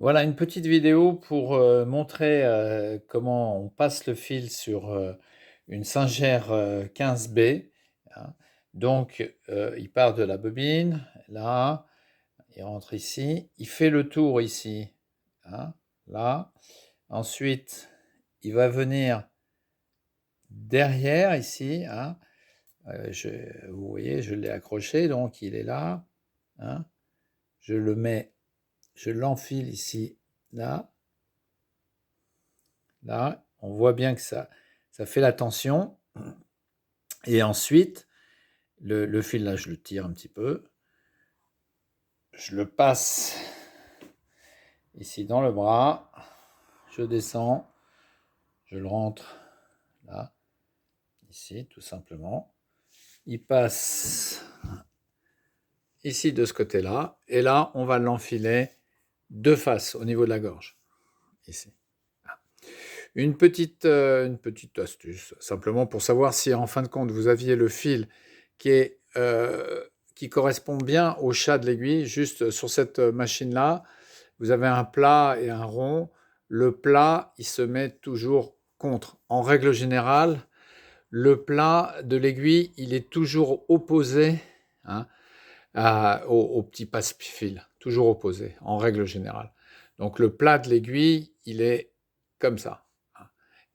Voilà une petite vidéo pour montrer comment on passe le fil sur une Singer 15B. Hein. Donc, il part de la bobine, là, il rentre ici, il fait le tour ici, hein, là. Ensuite, il va venir derrière ici, hein. Vous voyez, je l'ai accroché, donc il est là. Hein. Je le mets, je l'enfile ici, là. Là, on voit bien que ça fait la tension. Et ensuite, le fil, là, je le tire un petit peu. Je le passe ici dans le bras. Je descends. Je le rentre là, ici, tout simplement. Il passe ici de ce côté-là. Et là, on va l'enfiler de face au niveau de la gorge. Ici. Une petite astuce, simplement pour savoir si en fin de compte vous aviez le fil qui correspond bien au chat de l'aiguille. Juste sur cette machine-là, vous avez un plat et un rond. Le plat, il se met toujours contre. En règle générale, le plat de l'aiguille, il est toujours opposé, hein, au petit passe-fil, toujours opposé, en règle générale. Donc le plat de l'aiguille, il est comme ça.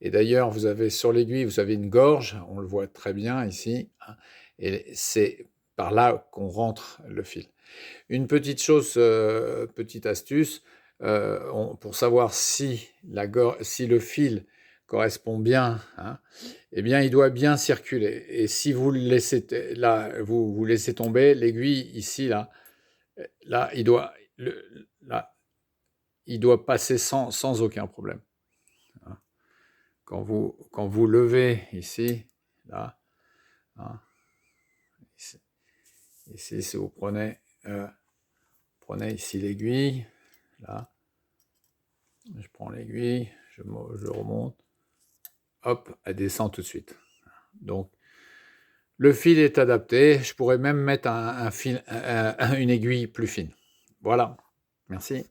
Et d'ailleurs, vous avez sur l'aiguille, vous avez une gorge, on le voit très bien ici, hein, et c'est par là qu'on rentre le fil. Une petite chose, petite astuce, pour savoir si le fil correspond bien, hein, eh bien, il doit bien circuler. Et si vous le laissez là, vous laissez tomber l'aiguille ici, là, là, il doit passer sans aucun problème. Hein. Quand vous levez ici, là, hein, ici, si vous prenez ici l'aiguille, là, je prends l'aiguille, je remonte, hop, elle descend tout de suite. Donc, le fil est adapté. Je pourrais même mettre une aiguille plus fine. Voilà. Merci.